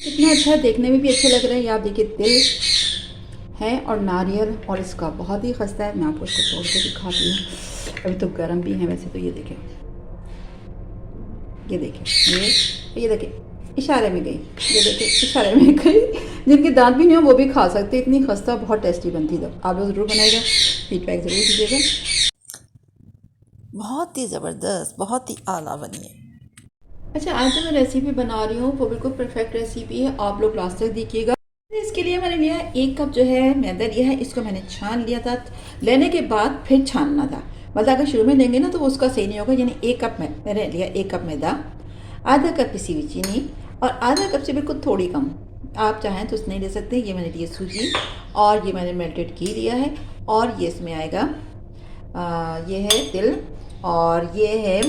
इतना अच्छा देखने में भी अच्छे लग रहे हैं। ये आप देखिए तिल है और नारियल और इसका बहुत ही खस्ता है। मैं आपको इसको तोड़ के दिखाती हूँ। अभी तो गर्म भी है वैसे तो। ये देखें, ये देखिए, ये देखिए इशारे में गई, ये देखिए इशारे में गई। जिनके दांत भी नहीं हो वो भी खा सकते, इतनी खस्ता बहुत टेस्टी बनती है। आप लोग ज़रूर बनाएगा, फीडबैक ज़रूर दीजिएगा। बहुत ही ज़बरदस्त, बहुत ही आला बनी है। अच्छा, आज जो मैं रेसिपी बना रही हूँ वो बिल्कुल परफेक्ट रेसिपी है, आप लोग लास्ट तक देखिएगा। इसके लिए मैंने लिया 1 कप जो है मैदा लिया है। इसको मैंने छान लिया था, लेने के बाद फिर छानना था। मतलब अगर शुरू में लेंगे ना तो उसका सही नहीं होगा। यानी 1 कप मैंने लिया 1 कप मैदा, आधा कप पिसी हुई चीनी और आधा कप से बिल्कुल थोड़ी कम, आप चाहें तो उसने ले सकते हैं। ये मैंने लिया सूजी और ये मैंने मेल्टेड घी लिया है। और ये इसमें आएगा ये है तिल और ये है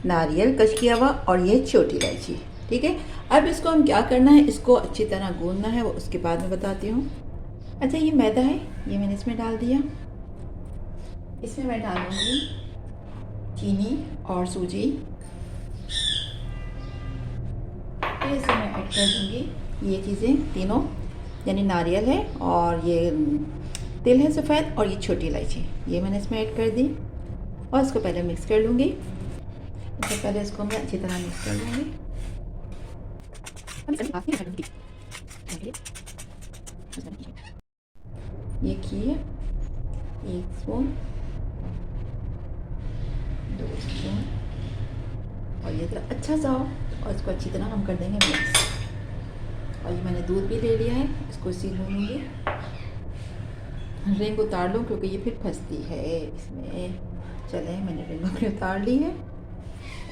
नारियल कश किया हुआ और ये छोटी इलायची। ठीक है, अब इसको हम क्या करना है, इसको अच्छी तरह गूंदना है, वो उसके बाद में बताती हूँ। अच्छा, ये मैदा है, ये मैंने इसमें डाल दिया। इसमें मैं डालूँगी चीनी और सूजी। फिर इसमें मैं ऐड कर दूँगी ये चीज़ें तीनों, यानी नारियल है और ये तिल है सफ़ेद और ये छोटी इलायची, ये मैंने इसमें ऐड कर दी। और इसको पहले मिक्स कर लूँगी। तो पहले इसको मैं अच्छी तरह मिक्स कर लूँगी। ये घी है 1 स्पून, 2 स्पून और ये तरह अच्छा सा हो और इसको अच्छी तरह हम कर देंगे मिक्स। और ये मैंने दूध भी ले लिया है, इसको इसी लूँगी। रिंग उतार लूँ क्योंकि ये फिर फंसती है इसमें। चले, मैंने रिंग अपनी उतार ली है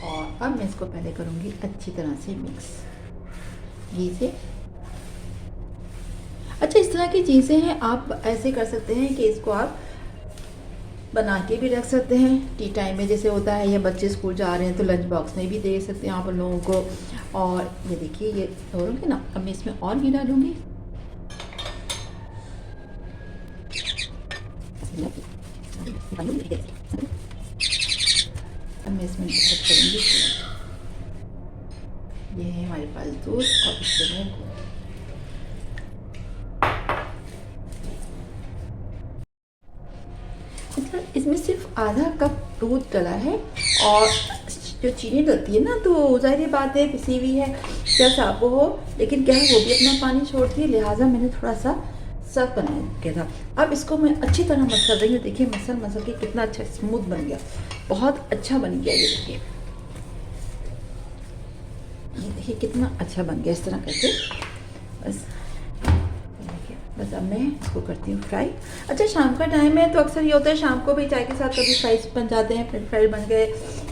और अब मैं इसको पहले करूँगी अच्छी तरह से मिक्स घी से। अच्छा, इस तरह की चीज़ें हैं, आप ऐसे कर सकते हैं कि इसको आप बना के भी रख सकते हैं टी टाइम में जैसे होता है, या बच्चे स्कूल जा रहे हैं तो लंच बॉक्स में भी दे सकते हैं आप लोगों को। और ये देखिए ये तोड़ूँगी ना, अब मैं इसमें और घी डालूँगी। अब मैं इसमें ऐड करूँगी, ये है हमारे पास दूध और इसमें मैं मतलब इसमें सिर्फ आधा कप दूध डला है। और जो चीनी डलती है ना तो ज़ाहिर बात है पिसी हुई है क्या साबु हो, लेकिन क्या है वो भी अपना पानी छोड़ती है, लिहाजा मैंने थोड़ा सा सख्त बना के था। अब इसको मैं अच्छी तरह मसल रही हूँ। देखिए मसल के कितना अच्छा स्मूथ बन गया, बहुत अच्छा बन गया। ये देखिए कितना अच्छा बन गया इस तरह करके। बस अब मैं इसको करती हूँ फ्राई। अच्छा, शाम का टाइम है तो अक्सर ये होता है शाम को भी चाय के साथ कभी फ्राइज बन जाते हैं, फ्रेंच फ्राइज बन गए,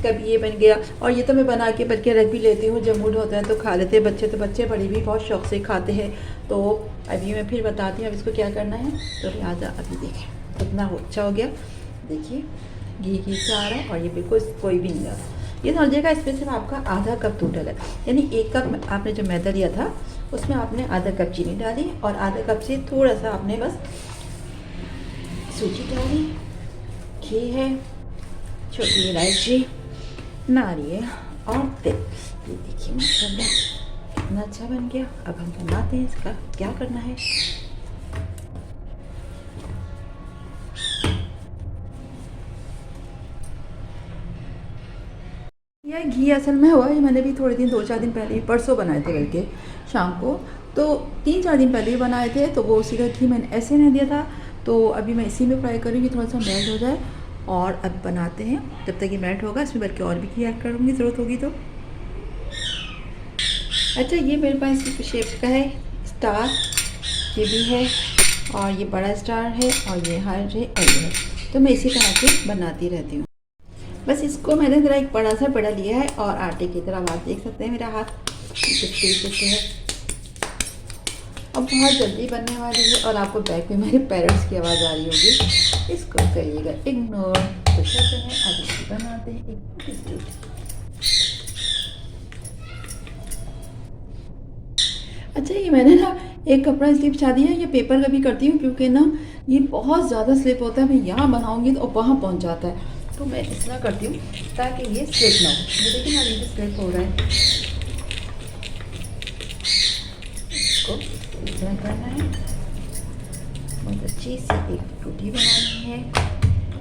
कभी ये बन गया। और ये तो मैं बना के बल्कि रख भी लेती हूँ, जब मूड होता है तो खा लेते हैं बच्चे, तो बच्चे बड़े भी बहुत शौक से खाते हैं। तो अभी मैं फिर बताती हूँ अब इसको क्या करना है। तो लिहाजा अभी देखें कितना अच्छा हो गया, देखिए घी से आ रहा है और ये बिल्कुल कोई भी नहीं आ रहा। ये समझिएगा इसमें सिर्फ आपका आधा कप दूध डला है, यानी 1 कप आपने जो मैदा लिया था उसमें आपने आधा कप चीनी डाली और आधा कप से थोड़ा सा आपने बस सूजी डाली, घी है, छोटी इलायची, नारियल और तिल। ये देखिए माशाल्लाह कितना अच्छा बन गया। अब हम बनाते हैं इसका क्या करना है। यह घी असल में हुआ है, मैंने भी थोड़े दिन 2-4 दिन पहले, परसों बनाए थे करके शाम को, तो 3-4 दिन पहले ही बनाए थे। तो वो उसी का घी मैंने ऐसे नहीं दिया था, तो अभी मैं इसी में फ्राई करूँगी, थोड़ा सा मेल्ट हो जाए। और अब बनाते हैं, जब तक ये मेल्ट होगा इसमें बल्कि और भी घी ऐड करूँगी ज़रूरत होगी तो। अच्छा, ये मेरे पास इस शेप का है स्टार, ये भी है और ये बड़ा स्टार है और ये हार्ट है और ये है। तो मैं इसी तरह से बनाती रहती हूँ। बस इसको मैंने ज़रा एक बड़ा सा पेड़ा लिया है और आटे की तरह आप देख सकते हैं मेरा हाथ किस तरीके से है। और बहुत जल्दी बनने वाली है और आपको बैक में मेरे पेरेंट्स की आवाज़ आ रही होगी, इसको करिएगा इग्नोर। तो कहते हैं अब इसको बनाते हैं एक। अच्छा, ये मैंने ना एक कपड़ा इसलिए बिछा दिया है, ये पेपर का भी करती हूँ क्योंकि ना ये बहुत ज़्यादा स्लिप होता है। मैं यहाँ बनाऊँगी तो वहाँ पहुँच जाता है, तो मैं इस तरह करती हूँ ताकि ये स्लिप ना हो। ये देखिए ना, ये स्लिप हो रहा है। इसको इस तरह करना है। बहुत अच्छी सी एक रोटी बनानी है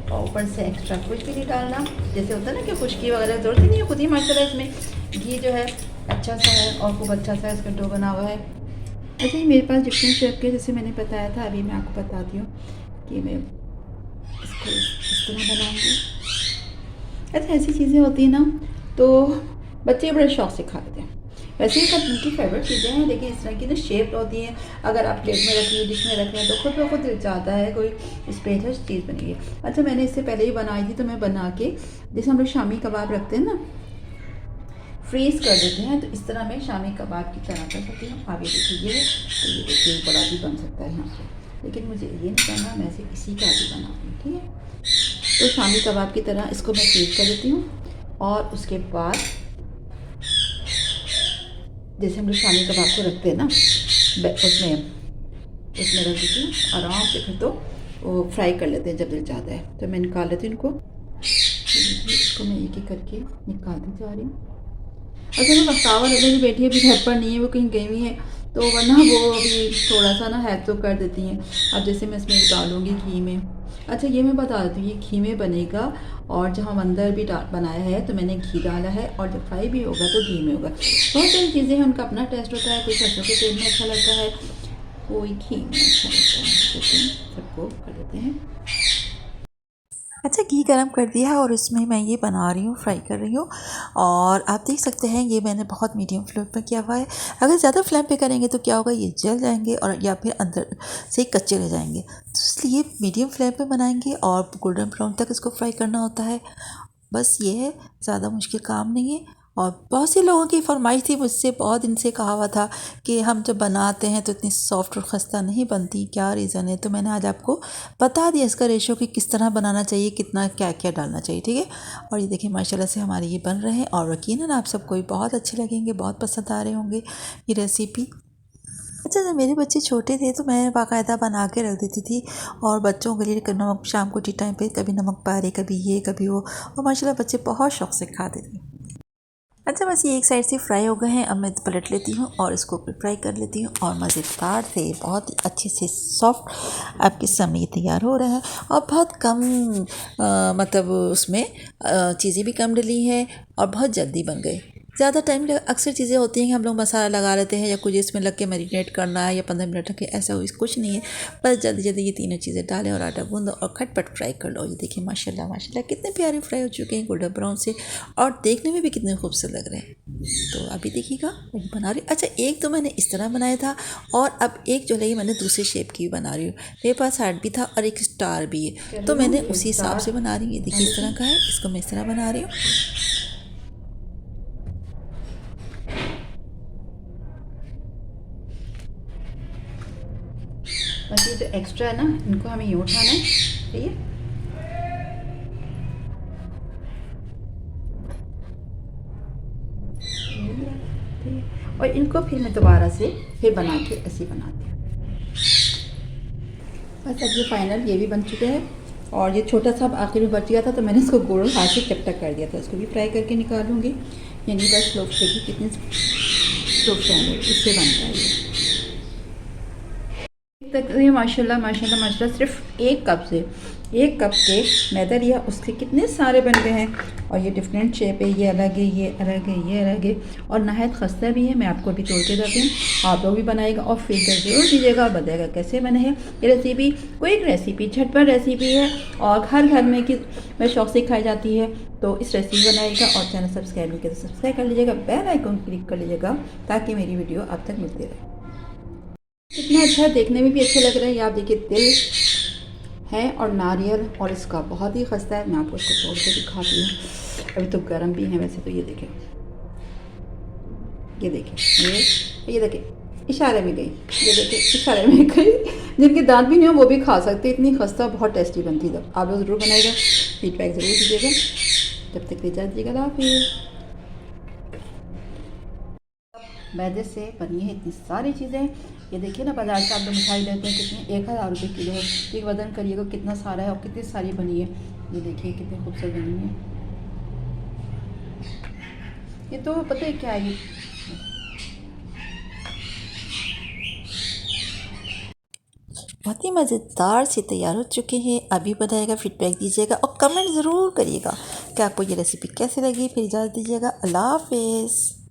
और ऊपर से एक्स्ट्रा कुछ भी नहीं डालना। जैसे होता है ना कि खुशकी वगैरह ज़रूरत ही नहीं है, खुद ही माशाल्लाह इसमें घी जो है अच्छा सा है और खूब अच्छा सा इसका डो बना हुआ है। अच्छा, ये मेरे पास डिफरेंट शेप के जैसे मैंने बताया था, अभी मैं आपको बताती हूँ कि मैं इसको इस तरह बनाऊँगी। अच्छा, ऐसी चीज़ें होती हैं ना तो बच्चे बड़े शौक से खा लेते हैं। वैसे ही सब उनकी फेवरेट चीज़ें हैं, लेकिन इस तरह की ना शेप होती हैं, अगर आप प्लेट में रखिए, डिश में रखें तो खुद ब खुद दिल चाहता है कोई स्पेशल चीज़ बनेगी। अच्छा, मैंने इससे पहले ही बनाई थी, तो मैं बना के जैसे हम लोग शामी कबाब रखते हैं ना, फ्रीज़ कर देते हैं, तो इस तरह मैं शामी कबाब की तरह कर सकती हूँ। आप ये देखिए, तो ये देखिए बड़ा भी बन सकता है यहाँ पे, लेकिन मुझे ये नहीं करना, मैं इसी का भी बनाती हूँ। ठीक है, तो शामी कबाब की तरह इसको मैं फ्रीज कर देती हूँ और उसके बाद जैसे हम लोग शामी कबाब को रखते हैं ना, उसमें रख देती हूँ आराम से, फिर तो वो फ्राई कर लेते हैं जब दिल चाहता है। तो मैं निकाल लेती हूँ इनको, इसको मैं एक एक करके निकालती जा रही हूँ। अच्छा, मैं बख्तावर मेरी बेटी अभी घर पर नहीं है, वो कहीं गई हुई है, तो वरना वो अभी थोड़ा सा ना हेल्प तो कर देती हैं। अब जैसे मैं इसमें डालूँगी घी में। अच्छा, ये मैं बता देती हूँ, ये घी में बनेगा और जहाँ हम अंदर भी बनाया है तो मैंने घी डाला है, और जब फ्राई भी होगा तो घी में होगा। बहुत सारी चीज़ें हैं, उनका अपना टेस्ट होता है, कोई सरसों के तेल में अच्छा लगता है, कोई घी में अच्छा लगता है, सबको कर देते हैं। अच्छा, घी गरम कर दिया है और इसमें मैं ये बना रही हूँ, फ्राई कर रही हूँ। और आप देख सकते हैं ये मैंने बहुत मीडियम फ्लेम पे किया हुआ है। अगर ज़्यादा फ्लेम पे करेंगे तो क्या होगा, ये जल जाएंगे और या फिर अंदर से कच्चे रह जाएंगे। तो इसलिए मीडियम फ्लेम पे बनाएंगे और गोल्डन ब्राउन तक इसको फ्राई करना होता है। बस ये है, ज़्यादा मुश्किल काम नहीं है। और बहुत से लोगों की फरमाइश थी, मुझसे बहुत दिन से कहा हुआ था कि हम जब बनाते हैं तो इतनी सॉफ्ट और खस्ता नहीं बनती, क्या रीज़न है। तो मैंने आज आपको बता दिया इसका रेशो कि किस तरह बनाना चाहिए, कितना क्या क्या डालना चाहिए। ठीक है, और ये देखिए माशाल्लाह से हमारे ये बन रहे हैं और यकीनन आप सबको भी बहुत अच्छे लगेंगे, बहुत पसंद आ रहे होंगे ये रेसिपी। अच्छा, जब मेरे बच्चे छोटे थे तो मैं बाकायदा बना के रख देती थी और बच्चों के लिए नमक, शाम को टी टाइम पे कभी नमक पारे, कभी ये कभी वो, और माशाल्लाह बच्चे बहुत शौक से खाते थे। अच्छा, बस ये एक साइड से फ्राई हो गए हैं, अब मैं पलट लेती हूँ और इसको फ्राई कर लेती हूँ और मज़ेदार से बहुत ही अच्छे से सॉफ्ट आपके सामने ये तैयार हो रहा है। और बहुत कम मतलब उसमें चीज़ें भी कम डली हैं और बहुत जल्दी बन गए। ज़्यादा टाइम अक्सर चीज़ें होती हैं कि हम लोग मसाला लगा लेते हैं या कुछ इसमें लग के मैरिनेट करना है या 15 मिनट रख के, ऐसा कुछ नहीं है। बस जल्दी जल्दी ये तीनों चीज़ें डालें और आटा गूंदो और खटपट फ्राई कर लो। ये देखिए माशाल्लाह माशाल्लाह कितने प्यारे फ्राई हो चुके हैं गोल्डन ब्राउन से, और देखने में भी कितने खूबसूरत लग रहे हैं। तो अभी देखिएगा मैं बना रही हूँ। अच्छा, एक तो मैंने इस तरह बनाया था और अब एक जो है मैंने दूसरे शेप की बना रही हूँ। मेरे पास हार्ट भी था और एक स्टार भी है, तो मैंने उसी हिसाब से बना रही हूँ। ये देखिए इस तरह का है, इसको मैं इस तरह बना रही हूँ। बस ये जो एक्स्ट्रा है ना, इनको हमें यूँ उठाना है। ठीक है, और इनको फिर मैं दोबारा से फिर बना के ऐसे बनाती हूँ। बस अब ये फाइनल ये भी बन चुके हैं, और ये छोटा सा आखिर में बच गया था तो मैंने इसको गोल हाथ से चपटा कर दिया था, इसको भी फ्राई करके निकालूंगी। यानी बस लोग देखिए कितने स्लो फ्लेम है, इससे बनता है ये तक। ये माशाल्लाह माशाल्लाह माशाल्लाह सिर्फ एक कप के मैदा लिया, उसके कितने सारे बन गए हैं। और ये डिफरेंट शेप है, ये अलग है, ये अलग है, ये अलग है, और नहायत खस्ता भी है। मैं आपको अभी तोड़ के देती हूँ, आप लोग भी बनाएगा और फीडबैक जरूर दीजिएगा, बताएगा कैसे बने हैं। ये रेसिपी क्विक रेसिपी, झटपट रेसिपी है और हर घर में कि मैं शौक से खाई जाती है। तो इस रेसिपी बनाइएगा और चैनल सब्सक्राइब नहीं किया तो सब्सक्राइब कर लीजिएगा, बेल आइकन क्लिक कर लीजिएगा ताकि मेरी वीडियो आप तक मिलती रहे। कितना अच्छा, देखने में भी अच्छे लग रहे हैं। आप देखिए तिल है और नारियल, और इसका बहुत ही खस्ता है। मैं आपको इसको तोड़ के दिखाती हूँ, अभी तो गर्म भी है वैसे तो। ये देखें, ये देखें, ये देखें इशारे में गई, ये देखें इशारे में गई। जिनके दांत भी नहीं हो वो भी खा सकते, इतनी खस्ता बहुत टेस्टी बनती है। आप लोग ज़रूर बनाएगा, फीडबैक ज़रूर दीजिएगा। जब तक ले जाइएगा, फिर मैदे से बनी है इतनी सारी चीज़ें। ये देखिए ना, बाजार से आप लोग मिठाई लेते हैं कितनी, 1000 रुपये किलो है। एक वजन करिएगा कितना सारा है और कितनी सारी बनी है। ये देखिए कितनी खूबसूरत बनी है। ये तो पता है क्या है, बहुत ही मज़ेदार से तैयार हो चुके हैं। अभी बनाएगा, फीडबैक दीजिएगा और कमेंट ज़रूर करिएगा कि आपको ये रेसिपी कैसी लगी। फिर इजाज़त दीजिएगा। अल्लाह हाफिज़।